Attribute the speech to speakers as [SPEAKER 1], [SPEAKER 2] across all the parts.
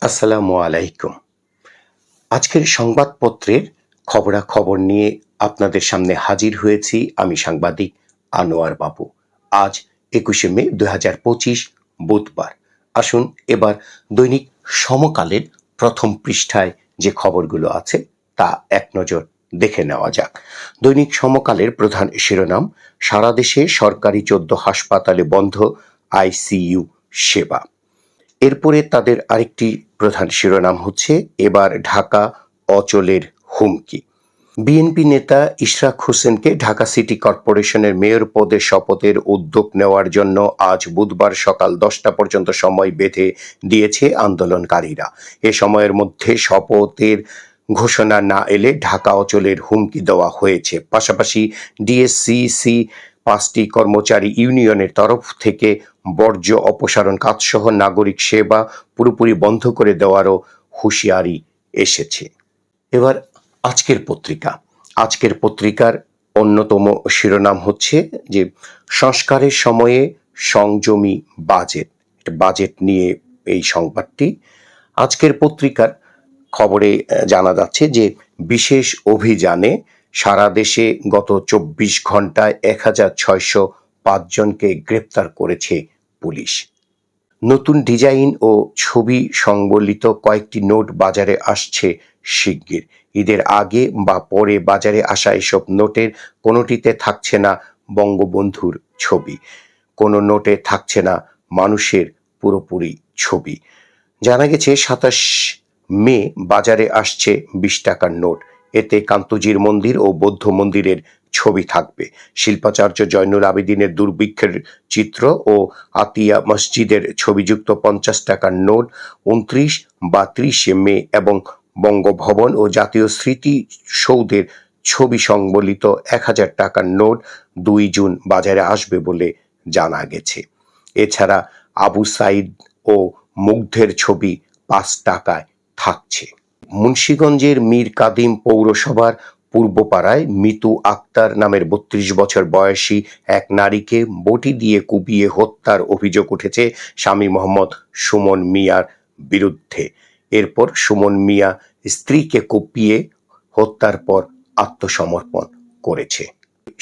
[SPEAKER 1] আসসালামু আলাইকুম। আজকের সংবাদপত্রের খবরাখবর নিয়ে আপনাদের সামনে হাজির হয়েছি আমি সাংবাদিক আনোয়ার বাবু। আজ ২১শে মে ২০২৫ বুধবার। আসুন এবার দৈনিক সমকালের প্রথম পৃষ্ঠায় যে খবরগুলো আছে তা এক নজর দেখে নেওয়া যাক। দৈনিক সমকালের প্রধান শিরোনাম, সারা দেশে সরকারি ১৪ হাসপাতালে বন্ধ আইসিইউ সেবা। এরপরে তাদের আরেকটি প্রধান শিরোনাম হচ্ছে, এবার ঢাকা অচলের হুমকি। বিএনপি নেতা ইশরাক হোসেনকে ঢাকা সিটি কর্পোরেশনের মেয়র পদে শপথের উদ্যোগ নেওয়ার জন্য আজ বুধবার সকাল ১০টা পর্যন্ত সময় বেঁধে দিয়েছে আন্দোলনকারীরা। এ সময়ের মধ্যে শপথের ঘোষণা না এলে ঢাকা অচলের হুমকি দেওয়া হয়েছে। পাশাপাশি ডিএসসিসি ৫টি কর্মচারী ইউনিয়নের তরফ থেকে বর্জ্য অপসারণ কাজসহ নাগরিক সেবা পুরোপুরি বন্ধ করে দেওয়ারও হুঁশিয়ারি এসেছে। এবার আজকের পত্রিকার অন্যতম শিরোনাম হচ্ছে যে, সংস্কারের সময়ে সংযমী বাজেট নিয়ে এই সংবাদটি। আজকের পত্রিকার খবরে জানা যাচ্ছে যে, বিশেষ অভিযানে সারা দেশে গত ২৪ ঘন্টায় ১,৬০৫ জনকে গ্রেপ্তার করেছে পুলিশ। নতুন ডিজাইন ও ছবি সংবলিত কয়েকটি নোট বাজারে আসছে শিগগির। ঈদের আগে বা পরে বাজারে আসা এসব নোটের কোনোটিতে থাকছে না বঙ্গবন্ধুর ছবি, কোনো নোটে থাকছে না মানুষের পুরোপুরি ছবি। জানা গেছে ২৭ মে বাজারে আসছে ২০ টাকার নোট। এতে কান্তজির মন্দির ও বৌদ্ধ মন্দিরের ছবি থাকবে। শিল্পাচার্য জয়নুল আবেদিনের দুর্ভিক্ষের চিত্র ও আতিয়া মসজিদের ছবিযুক্ত ৫০ টাকার নোট ২৯ বা ৩০ মে এবং বঙ্গভবন ও জাতীয় স্মৃতিসৌধের ছবি সংবলিত ১,০০০ টাকার নোট ২ জুন বাজারে আসবে বলে জানা গেছে। এছাড়া আবু সাইদ ও মুগ্ধের ছবি ৫ টাকায় থাকছে। মুন্সিগঞ্জের মীর কাদিম পৌরসভার পূর্বপাড়ায় মিতু আক্তার নামের ৩২ বছর বয়সী এক নারীকে বটি দিয়ে কুপিয়ে হত্যার অভিযোগ উঠেছে স্বামী মোহাম্মদ সুমন মিয়ার বিরুদ্ধে। এরপর সুমন মিয়া স্ত্রীকে কুপিয়ে হত্যার পর আত্মসমর্পণ করেছে।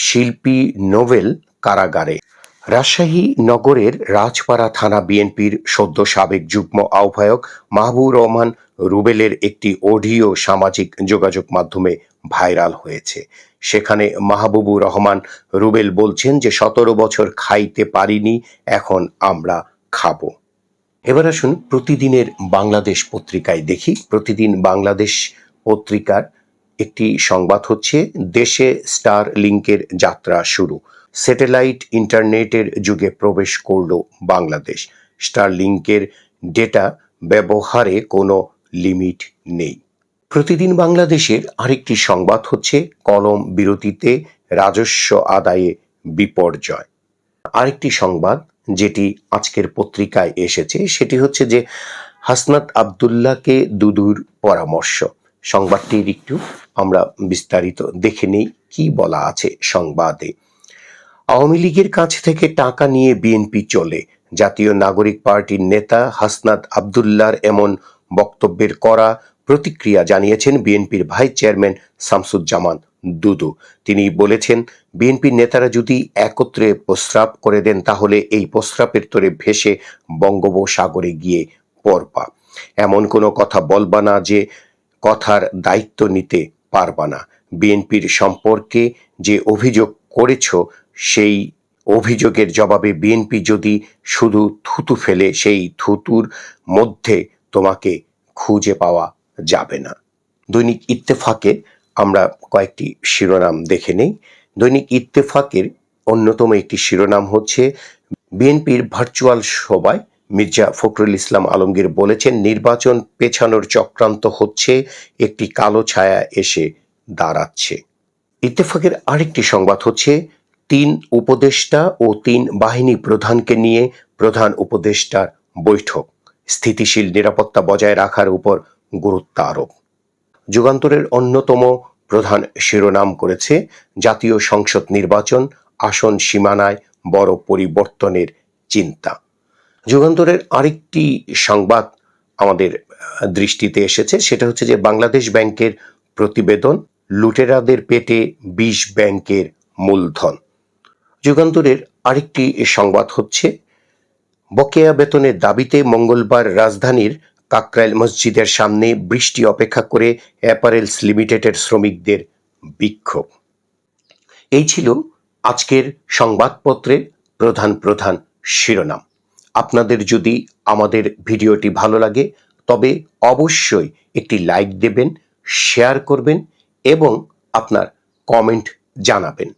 [SPEAKER 1] শিল্পী নোবেল কারাগারে। রাজশাহী নগরের রাজপাড়া থানা বিএনপির সদ্য সাবেক যুগ্ম আহ্বায়ক মাহবুবুর রহমান রুবেলের একটি অডিও সামাজিক যোগাযোগ মাধ্যমে ভাইরাল হয়েছে। সেখানে মাহবুবুর রহমান রুবেল বলছেন যে, ১৭ বছর খাইতে পারিনি, এখন আমরা খাবো। এবার আসুন প্রতিদিনের বাংলাদেশ পত্রিকায় দেখি। প্রতিদিন বাংলাদেশ পত্রিকার একটি সংবাদ হচ্ছে, দেশে স্টার লিংকের যাত্রা শুরু। স্যাটেলাইট ইন্টারনেটের যুগে প্রবেশ করল বাংলাদেশ। স্টার লিংকের ডেটা ব্যবহারে কোনো লিমিট নেই। প্রতিদিন বাংলাদেশের আরেকটি সংবাদ হচ্ছে, কলম বিরতিতে রাজস্ব আদায়ে বিপর্যয়। আরেকটি সংবাদ যেটি আজকের পত্রিকায় এসেছে সেটি হচ্ছে যে, হাসনাত আব্দুল্লাহকে দুদুর পরামর্শ। সংবাদটির একটু আমরা বিস্তারিত দেখে নেই কি বলা আছে সংবাদে। আওয়ামী লীগের কাছ থেকে টাকা নিয়ে বিএনপি চলে। জাতীয় নাগরিক পার্টির নেতা হাসনাত আব্দুল্লাহর এমন বক্তব্যের কড়া প্রতিক্রিয়া জানিয়েছেন বিএনপির ভাইস চেয়ারম্যান শামসুজ্জামান দুদু। তিনি বলেছেন, বিএনপির নেতারা যদি একত্রে প্রস্রাব করে দেন তাহলে এই প্রস্রাবের তোরে ভেসে বঙ্গোপসাগরে গিয়ে পড়বা। এমন কোনো কথা বলবা না যে কথার দায়িত্ব নিতে পারবা না। বিএনপির সম্পর্কে যে অভিযোগ করেছ সেই অভিযোগের জবাবে বিএনপি যদি শুধু থুতু ফেলে, সেই থুতুর মধ্যে তোমাকে খুঁজে পাওয়া যাবে না। দৈনিক ইত্তেফাকে আমরা কয়েকটি শিরোনাম দেখে নেই। দৈনিক ইত্তেফাকের অন্যতম একটি শিরোনাম হচ্ছে, বিএনপির ভার্চুয়াল সভায় মির্জা ফখরুল ইসলাম আলমগীর বলেছেন, নির্বাচন পেছানোর চক্রান্ত হচ্ছে, একটি কালো ছায়া এসে দাঁড়াচ্ছে। ইত্তেফাকের আরেকটি সংবাদ হচ্ছে, ৩ উপদেষ্টা ও ৩ বাহিনী প্রধানকে নিয়ে প্রধান উপদেষ্টার বৈঠক, স্থিতিশীল নিরাপত্তা বজায় রাখার উপর গুরুত্ব আরোপ। যুগান্তরের অন্যতম প্রধান শিরোনাম করেছে, জাতীয় সংসদ নির্বাচন, আসন সীমানায় বড় পরিবর্তনের চিন্তা। যুগান্তরের আরেকটি সংবাদ আমাদের দৃষ্টিতে এসেছে, সেটা হচ্ছে যে বাংলাদেশ ব্যাংকের প্রতিবেদন, লুটেরাদের পেটে ২০ ব্যাংকের মূলধন। যুগান্তরের আরেকটি সংবাদ হচ্ছে, বকেয়া বেতনের দাবিতে মঙ্গলবার রাজধানীর কাকরাইল মসজিদের সামনে বৃষ্টি অপেক্ষা করে অ্যাপারেলস লিমিটেডের শ্রমিকদের বিক্ষোভ। এই ছিল আজকের সংবাদপত্রের প্রধান প্রধান শিরোনাম। আপনাদের যদি আমাদের ভিডিওটি ভালো লাগে তবে অবশ্যই একটি লাইক দেবেন, শেয়ার করবেন এবং আপনার কমেন্ট জানাবেন।